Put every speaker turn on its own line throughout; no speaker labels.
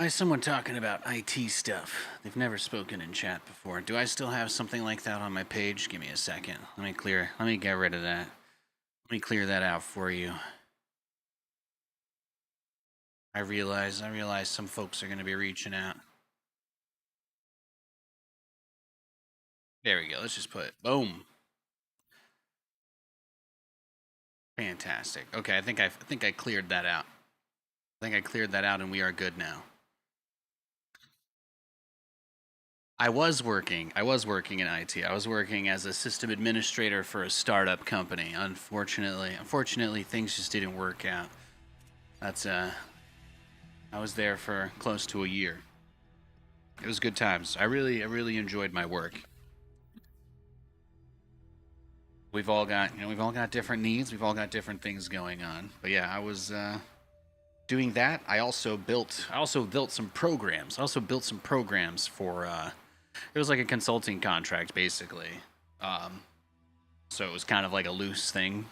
Why is someone talking about IT stuff? They've never spoken in chat before. Do I still have something like that on my page? Give me a second. Let me get rid of that. Let me clear that out for you. I realize some folks are going to be reaching out. There we go. Let's just put it. Boom. Fantastic. Okay, I think I cleared that out. I think I cleared that out and we are good now. I was working in IT. I was working as a system administrator for a startup company. Unfortunately, things just didn't work out. That's I was there for close to a year. It was good times. I really enjoyed my work. We've all got different needs. We've all got different things going on. But yeah, I was doing that. I also built some programs. I also built some programs for it was like a consulting contract basically. Um, so it was kind of like a loose thing.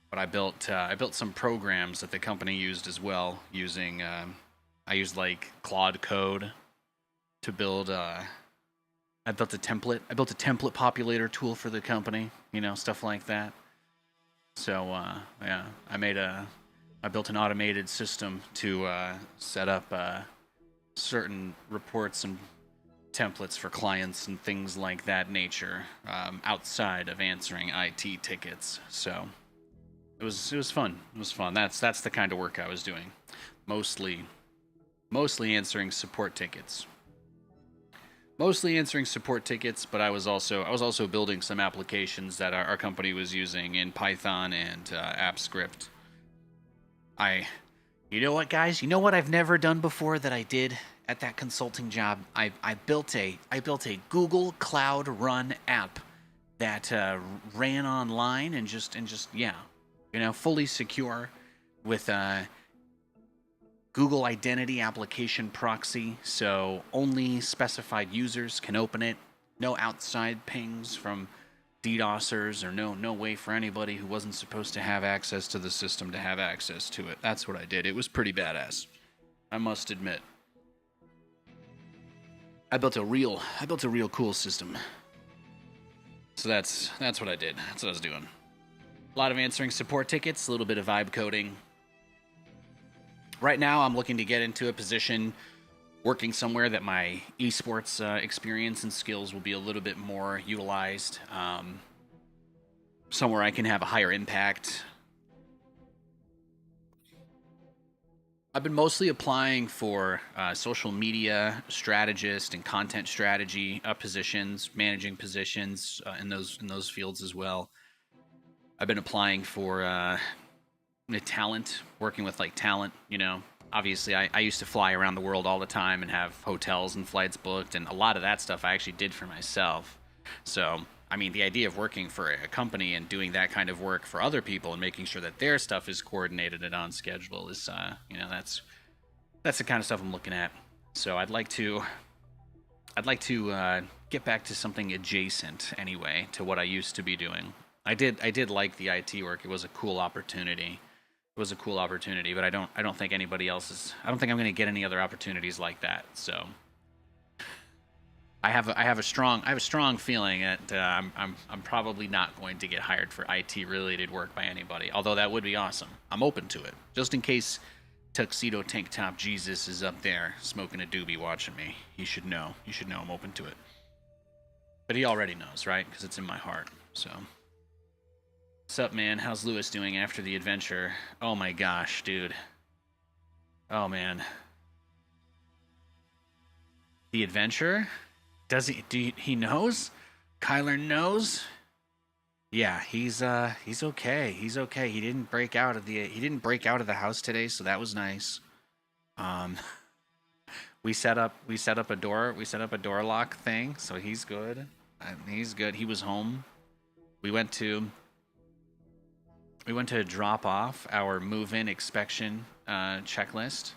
But I built some programs that the company used as well using I used like Claude code to build I built a template. I built a template populator tool for the company, stuff like that. So yeah, I built an automated system to set up certain reports and templates for clients and things like that nature outside of answering IT tickets. So it was fun. It was fun. That's the kind of work I was doing, mostly answering support tickets. Mostly answering support tickets, but I was also building some applications that our company was using in Python and AppScript. I, you know what, guys? You know what I've never done before that I did at that consulting job? I built a Google Cloud Run app that ran online and just yeah, fully secure with Google Identity Application Proxy, so only specified users can open it. No outside pings from DDoSers, or no way for anybody who wasn't supposed to have access to the system to have access to it. That's what I did. It was pretty badass, I must admit. I built a real cool system. So that's what I did. That's what I was doing. A lot of answering support tickets, a little bit of vibe coding. Right now, I'm looking to get into a position working somewhere that my esports experience and skills will be a little bit more utilized. Somewhere I can have a higher impact. I've been mostly applying for social media strategist and content strategy positions, managing positions in those fields as well. I've been applying for talent, working with like talent. Obviously, I used to fly around the world all the time and have hotels and flights booked, and a lot of that stuff I actually did for myself. So, I mean, the idea of working for a company and doing that kind of work for other people and making sure that their stuff is coordinated and on schedule is, that's the kind of stuff I'm looking at. So I'd like to get back to something adjacent anyway to what I used to be doing. I did like the IT work. It was a cool opportunity. It was a cool opportunity, but I don't think anybody else is. I don't think I'm going to get any other opportunities like that. So I have a strong feeling that I'm probably not going to get hired for IT related work by anybody. Although that would be awesome. I'm open to it, just in case Tuxedo Tank Top Jesus is up there smoking a doobie watching me. He should know. He should know I'm open to it. But he already knows, right? Because it's in my heart. So. What's up, man? How's Lewis doing after the adventure? Oh my gosh, dude. Oh man. The adventure? Does he he knows? Kyler knows? Yeah, he's okay. He's okay. He didn't break out of the house today, so that was nice. Um we set up a door lock thing, so he's good. He's good. He was home. We went to we went to drop off our move-in inspection checklist,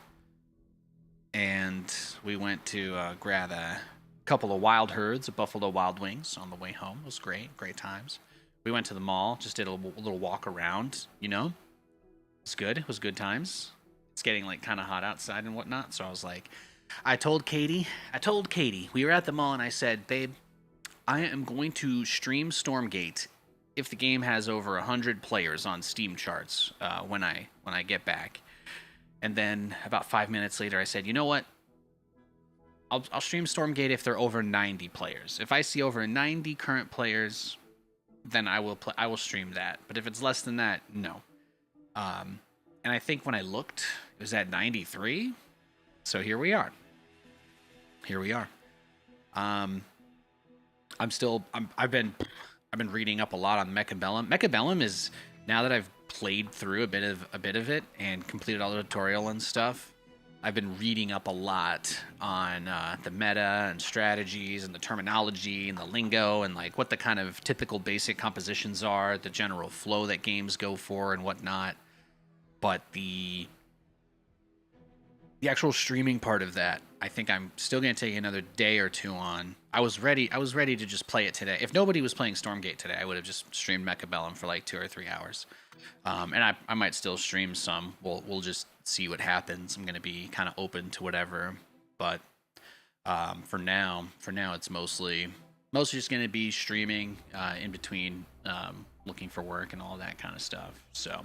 and we went to grab a couple of wild herds of Buffalo Wild Wings on the way home. It was great, great times. We went to the mall, just did a little walk around. It's good. It was good times. It's getting like kind of hot outside and whatnot, so I was like, I told Katie, we were at the mall and I said, babe, I am going to stream Stormgate if the game has over 100 players on Steam charts when I get back. And then about 5 minutes later, I said, you know what? I'll stream Stormgate if they're over 90 players. If I see over 90 current players, then I will stream that. But if it's less than that, no. And I think when I looked, it was at 93. So here we are. Here we are. I've been reading up a lot on Mechabellum. Mechabellum is, now that I've played through a bit of it and completed all the tutorial and stuff, I've been reading up a lot on the meta and strategies and the terminology and the lingo and like what the kind of typical basic compositions are, the general flow that games go for and whatnot. But the actual streaming part of that, I think I'm still going to take another day or two on. I was ready to just play it today. If nobody was playing Stormgate today, I would have just streamed Mechabellum for like 2 or 3 hours. And I might still stream some. We'll just see what happens. I'm going to be kind of open to whatever. But for now it's mostly just going to be streaming in between looking for work and all that kind of stuff. So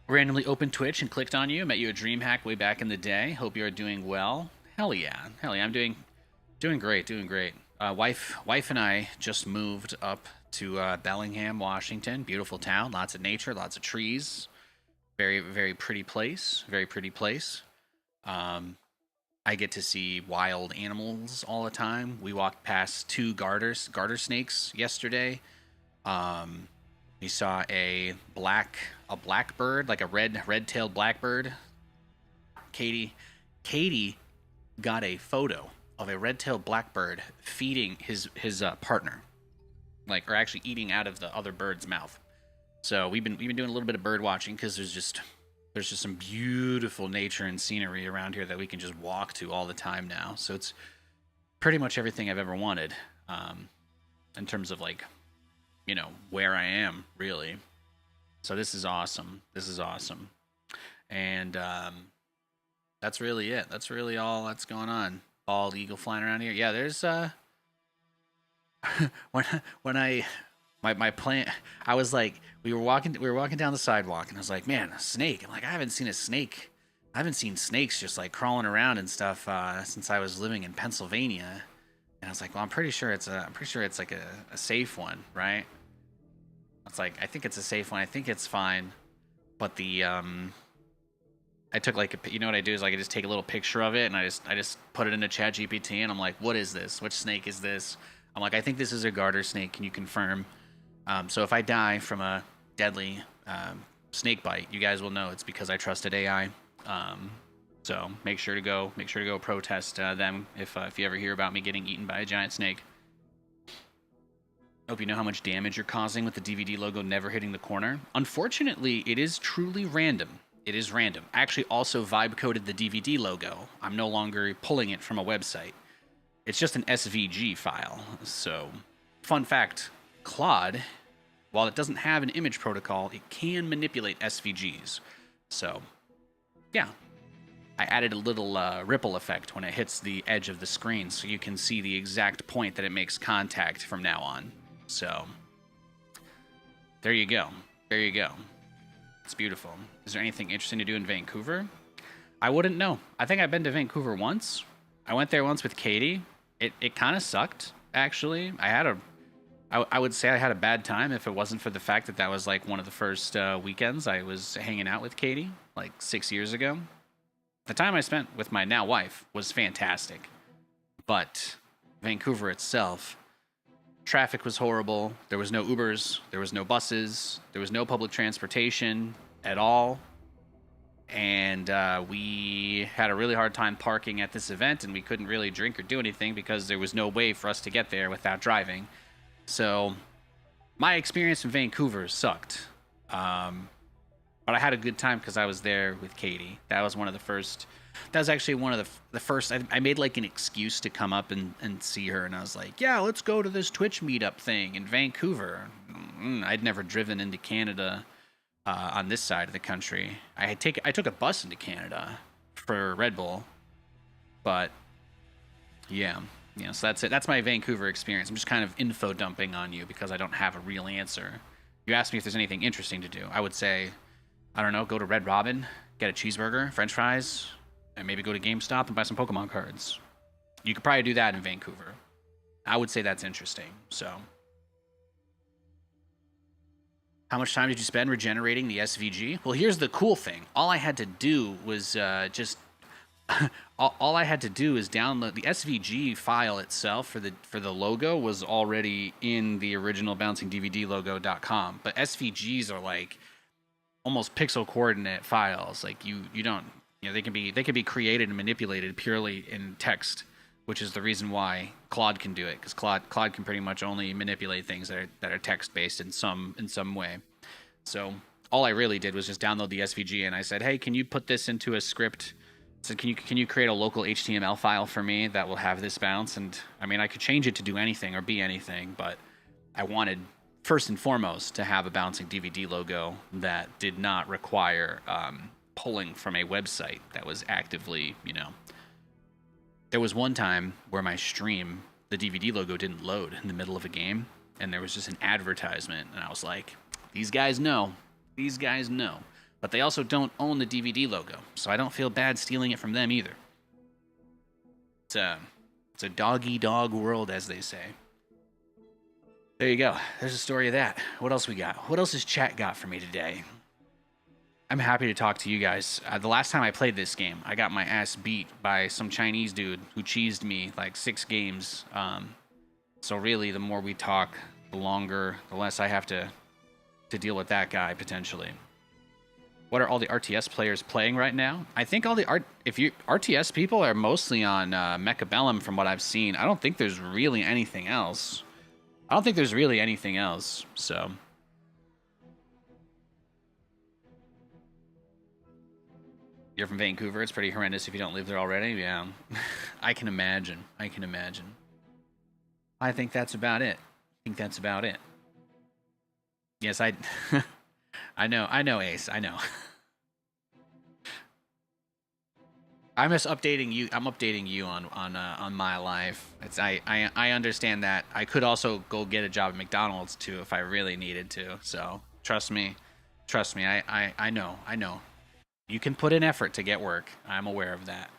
randomly opened Twitch and clicked on you. Met you at DreamHack way back in the day. Hope you are doing well. Hell yeah. I'm doing great. Wife and I just moved up to Bellingham, Washington. Beautiful town. Lots of nature. Lots of trees. Very, very pretty place. I get to see wild animals all the time. We walked past 2 garter snakes yesterday. We saw a blackbird, like a red-tailed blackbird. Katie got a photo of a red-tailed blackbird feeding his partner, or actually eating out of the other bird's mouth. So we've been doing a little bit of bird watching because there's just some beautiful nature and scenery around here that we can just walk to all the time now. So it's pretty much everything I've ever wanted in terms of where I am, really. So this is awesome. And that's really it. That's really all that's going on. Bald eagle flying around here. Yeah, there's my plan, I was like, we were walking down the sidewalk and I was like, man, a snake. I'm like, I haven't seen a snake. I haven't seen snakes just like crawling around and stuff since I was living in Pennsylvania. And I was like, well, I'm pretty sure it's like a safe one, right? It's like, I think it's a safe one. I think it's fine. But I took you know what I do is I just take a little picture of it and I just put it into ChatGPT and I'm like, what is this? Which snake is this? I'm like, I think this is a garter snake. Can you confirm? So if I die from a deadly snake bite, you guys will know it's because I trusted AI. So make sure to go protest them if you ever hear about me getting eaten by a giant snake. Hope you know how much damage you're causing with the DVD logo never hitting the corner. Unfortunately, it is truly random. It is random. I actually also vibe coded the DVD logo. I'm no longer pulling it from a website. It's just an SVG file. So, fun fact, Claude, while it doesn't have an image protocol, it can manipulate SVGs. So, yeah. I added a little ripple effect when it hits the edge of the screen so you can see the exact point that it makes contact from now on. So, there you go. It's beautiful. Is there anything interesting to do in Vancouver? I wouldn't know. I think I've been to Vancouver once. I went there once with Katie. It kind of sucked, actually. I would say I had a bad time if it wasn't for the fact that was like one of the first weekends I was hanging out with Katie, like 6 years ago. The time I spent with my now wife was fantastic. But Vancouver itself, traffic was horrible. There was no Ubers. There was no buses. There was no public transportation at all. And we had a really hard time parking at this event, and we couldn't really drink or do anything because there was no way for us to get there without driving. So my experience in Vancouver sucked. But I had a good time because I was there with Katie. That was actually one of the first. I made like an excuse to come up and see her, and I was like, yeah, let's go to this Twitch meetup thing in Vancouver. I'd never driven into Canada on this side of the country. I took a bus into Canada, for Red Bull. But yeah, so that's it. That's my Vancouver experience. I'm just kind of info dumping on you because I don't have a real answer. You asked me if there's anything interesting to do. I would say, I don't know, go to Red Robin, get a cheeseburger, French fries, and maybe go to GameStop and buy some Pokemon cards. You could probably do that in Vancouver. I would say that's interesting. So, how much time did you spend regenerating the SVG? Well, here's the cool thing. All I had to do was just all I had to do is download the SVG file itself for the logo was already in the original bouncingdvdlogo.com. But SVGs are like almost pixel coordinate files. Like you don't they can be created and manipulated purely in text, which is the reason why Claude can do it, because Claude can pretty much only manipulate things that are text based in some way. So all I really did was just download the SVG, and I said, hey, can you put this into a script? So can you create a local HTML file for me that will have this bounce? And I mean, I could change it to do anything or be anything, but I wanted first and foremost to have a bouncing DVD logo that did not require pulling from a website that was actively, There was one time where my stream, the DVD logo didn't load in the middle of a game, and there was just an advertisement, and I was like, these guys know. But they also don't own the DVD logo, so I don't feel bad stealing it from them either. It's a dog-eat-dog world, as they say. There you go. There's a story of that. What else we got? What else has chat got for me today? I'm happy to talk to you guys. The last time I played this game, I got my ass beat by some Chinese dude who cheesed me like 6 games. So really, the more we talk, the less I have to deal with that guy, potentially. What are all the RTS players playing right now? I think all the RTS people are mostly on Mechabellum from what I've seen. I don't think there's really anything else. So you're from Vancouver. It's pretty horrendous if you don't live there already. Yeah, I can imagine. I think that's about it. Yes, I know, Ace. I know. I'm just updating you. I'm updating you on my life. I understand that. I could also go get a job at McDonald's too if I really needed to. So trust me. I know. You can put in effort to get work. I'm aware of that.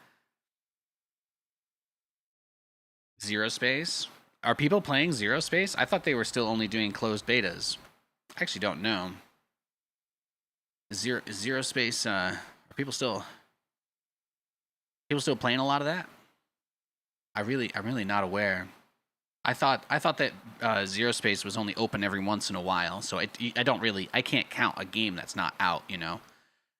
Zero Space. Are people playing Zero Space? I thought they were still only doing closed betas. I actually don't know. Zero Space. Are people still playing a lot of that? I'm really not aware. I thought that Zero Space was only open every once in a while, so I can't count a game that's not out.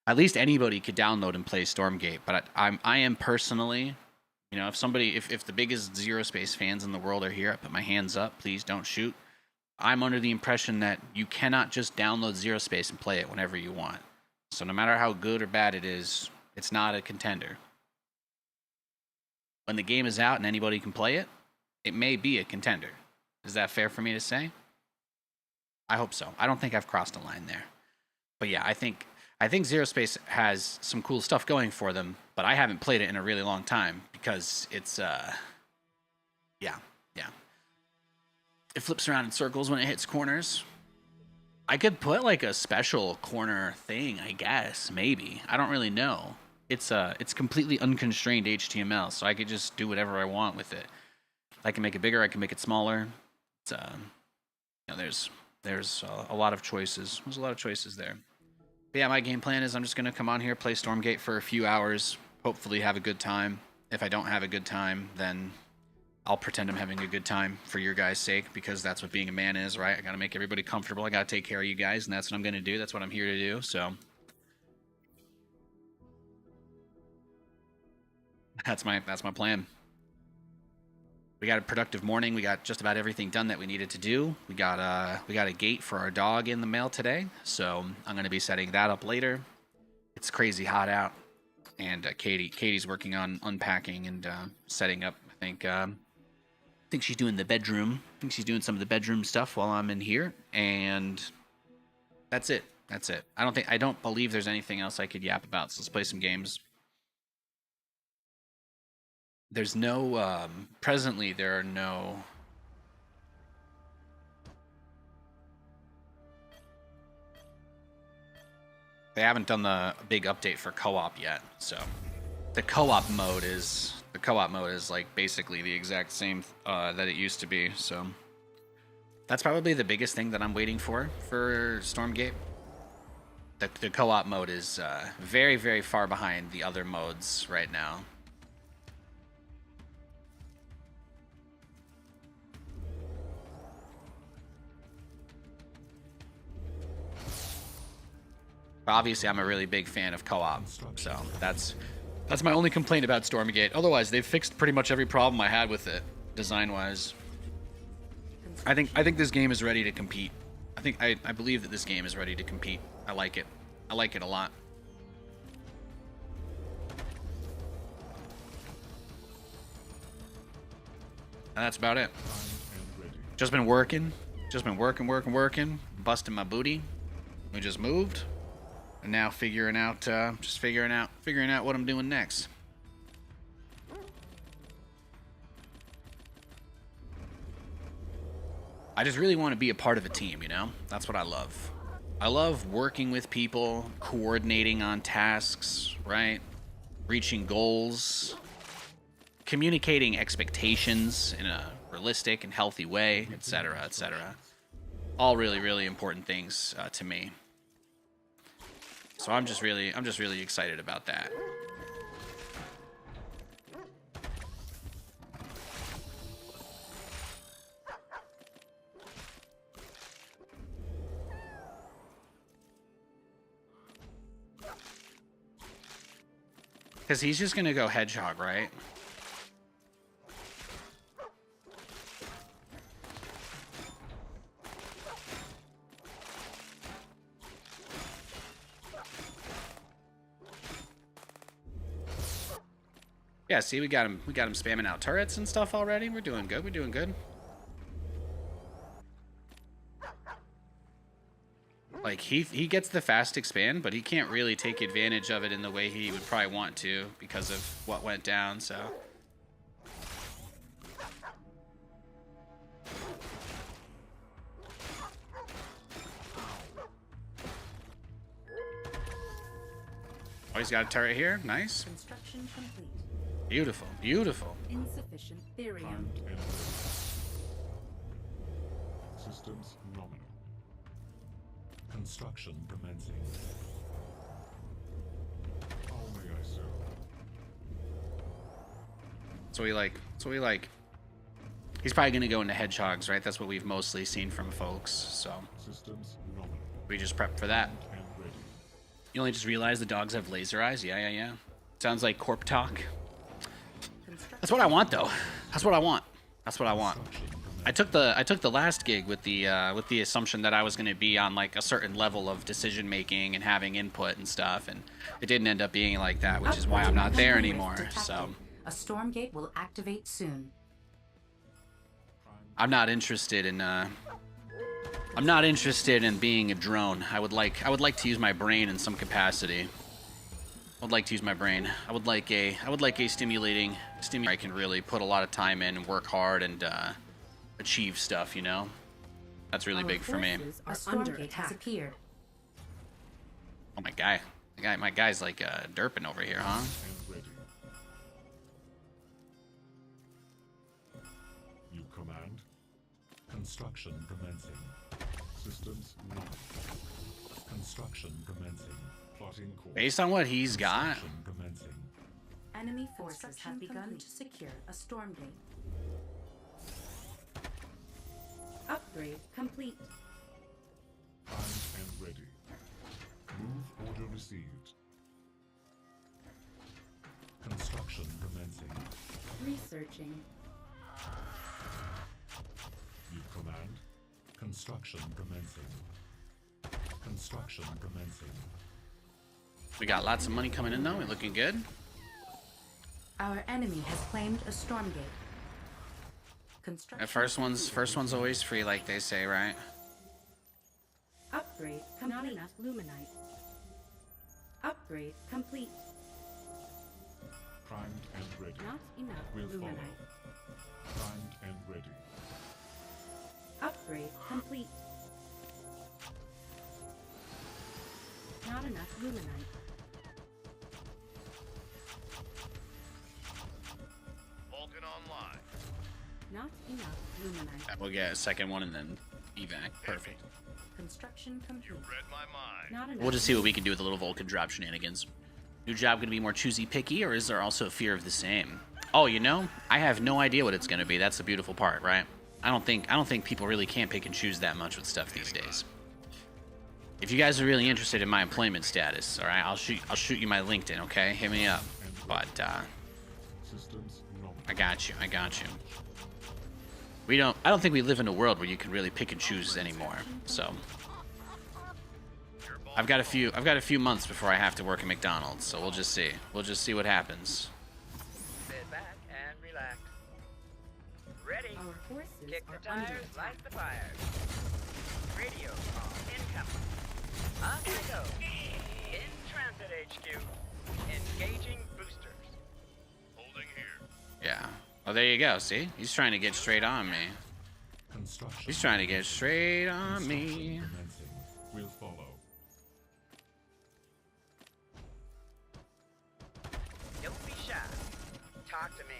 At least anybody could download and play Stormgate, but I am personally, if the biggest Zero Space fans in the world are here, I put my hands up. Please don't shoot. I'm under the impression that you cannot just download Zero Space and play it whenever you want. So no matter how good or bad it is, it's not a contender. When the game is out and anybody can play it, it may be a contender. Is that fair for me to say? I hope so. I don't think I've crossed a line there. But yeah, I think Zero Space has some cool stuff going for them, but I haven't played it in a really long time because it's yeah. It flips around in circles when it hits corners. I could put like a special corner thing, I guess, maybe. I don't really know. It's completely unconstrained HTML, so I could just do whatever I want with it. I can make it bigger, I can make it smaller. It's there's a lot of choices. There's a lot of choices there. But yeah, my game plan is I'm just gonna come on here, play Stormgate for a few hours, hopefully have a good time. If I don't have a good time, then I'll pretend I'm having a good time for your guys' sake, because that's what being a man is, right? I gotta make everybody comfortable. I gotta take care of you guys, and that's what I'm gonna do. That's what I'm here to do. So that's my plan. We got a productive morning. We got just about everything done that we needed to do. We got a gate for our dog in the mail today, so I'm gonna be setting that up later. It's crazy hot out, and Katie's working on unpacking and setting up. I think she's doing the bedroom. I think she's doing some of the bedroom stuff while I'm in here, and that's it. I don't believe there's anything else I could yap about. So let's play some games. There's no presently there are no. They haven't done the big update for co-op yet, so the co-op mode is like basically the exact same that it used to be. So that's probably the biggest thing that I'm waiting for Stormgate. The co-op mode is very, very far behind the other modes right now. Obviously, I'm a really big fan of co-op, so that's my only complaint about Stormgate. Otherwise, they've fixed pretty much every problem I had with it, design-wise. I think this game is ready to compete. I believe that this game is ready to compete. I like it. I like it a lot. And that's about it. Just been working, working, busting my booty. We just moved. And now figuring out what I'm doing next. I just really want to be a part of a team, you know? That's what I love. I love working with people, coordinating on tasks, right? Reaching goals, communicating expectations in a realistic and healthy way, etc., etc. All really, really important things to me. So I'm just really excited about that. Because he's just gonna go hedgehog, right? Yeah, see, we got him spamming out turrets and stuff already. We're doing good. We're doing good. Like, he gets the fast expand, but he can't really take advantage of it in the way he would probably want to because of what went down, so. Oh, he's got a turret here. Nice.
Construction complete.
Beautiful, beautiful.
Insufficient therium.
Systems nominal. Construction commencing. How may I serve?
So we like. He's probably gonna go into hedgehogs, right? That's what we've mostly seen from folks. So
Systems nominal.
we just prep for that.
And ready.
You only just realized the dogs have laser eyes. Yeah. Sounds like corp talk. That's what I want, though. That's what I want. I took the last gig with the assumption that I was going to be on like a certain level of decision making and having input and stuff, and it didn't end up being like that, which is why I'm not there anymore. So
A Stormgate will activate soon.
I'm not interested in being a drone. I would like to use my brain in some capacity. I would like to use my brain. I would like a stimulating I can really put a lot of time in and work hard and achieve stuff, you know? That's really big for me.
A Stormgate has appeared.
Oh, my guy's like derping over here, huh?
And ready. You command. Construction commencing. Systems nominal. Construction commencing. Plotting course.
Based on what he's got.
Construction commencing.
Enemy forces have begun to secure a Stormgate. Upgrade complete.
Primed and ready. Move order received. Construction commencing.
Researching.
You command. Construction commencing. Construction commencing.
We got lots of money coming in, though. We're looking good.
Our enemy has claimed a Stormgate. Construction.
The first one's always free, like they say, right?
Upgrade complete. Not enough luminite. Upgrade complete.
Primed and ready.
Not enough
Will follow.
luminite.
Primed and ready.
Upgrade complete. Not enough luminite.
Vulcan online.
Not enough luminite.
We'll get a second one and then evac. Perfect.
Construction complete.
Read my mind.
Not enough.
We'll just see what we can do with the little Vulcan drop shenanigans. New job gonna be more choosy picky, or is there also a fear of the same? Oh, you know, I have no idea what it's gonna be. That's the beautiful part, right? I don't think people really can pick and choose that much with stuff these days. If you guys are really interested in my employment status, all right, I'll shoot you my LinkedIn, okay? Hit me up. But
Systems nominal.
I got you. I don't think we live in a world where you can really pick and choose anymore. So I've got a few months before I have to work at McDonald's, so we'll just see. We'll just see what happens.
Sit back and relax. Ready.
Our forces
Kick
are
the
under
tires,
attack.
light the fires. Radio call incoming. On I go. In transit HQ. Engaging boosters.
Holding here.
Yeah. Oh, there you go. See? He's trying to get straight on me.
Construction.
He's trying to get straight on me.
Commencing. Will follow.
Don't be shy. Talk to me.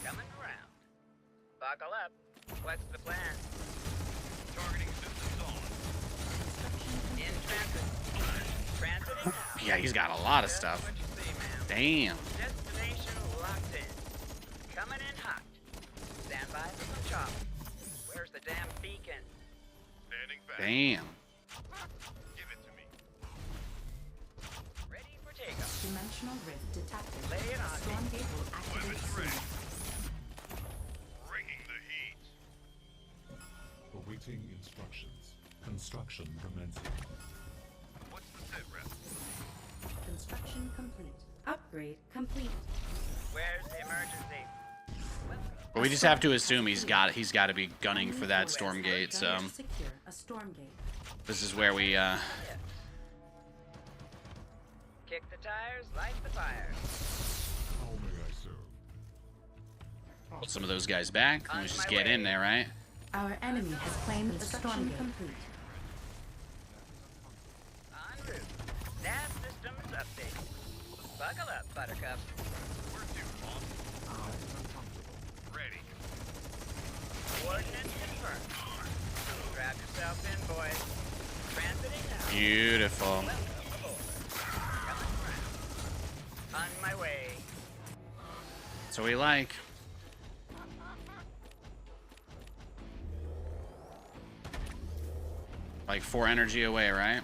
Coming around. Buckle up. What's the plan?
Targeting systems on.
In transit. Transiting now.
Yeah, he's got a lot of
Just
stuff.
what you see, ma'am.
Damn.
Destination locked in. Coming in hot. Stand by for some chop. Where's the damn beacon?
Standing back.
Damn.
Give it to me.
Ready for takeoff.
Dimensional rift detected.
Lay it on me.
Stormgate will activate
Weapons
soon.
ready. Bringing the heat.
Awaiting instructions. Construction commencing.
What's the sit rep?
Construction complete. Upgrade complete.
Where's the emergency?
But we just have to assume he's got to be gunning for that Stormgate. So
Gunner secure a Stormgate.
this is where we
Kick the tires, light the fire.
How may I serve?
put some of those guys back. And let's just get in there, right?
Our enemy has claimed the Stormgate. Complete.
En route. Nav systems update. Buckle up, Buttercup.
Where to, boss? Ready.
Coordinates confirmed. Strap yourself in, boys. Transiting now.
Beautiful.
Welcome aboard. Coming around. On my way.
That's what we like. Like 4 energy away, right?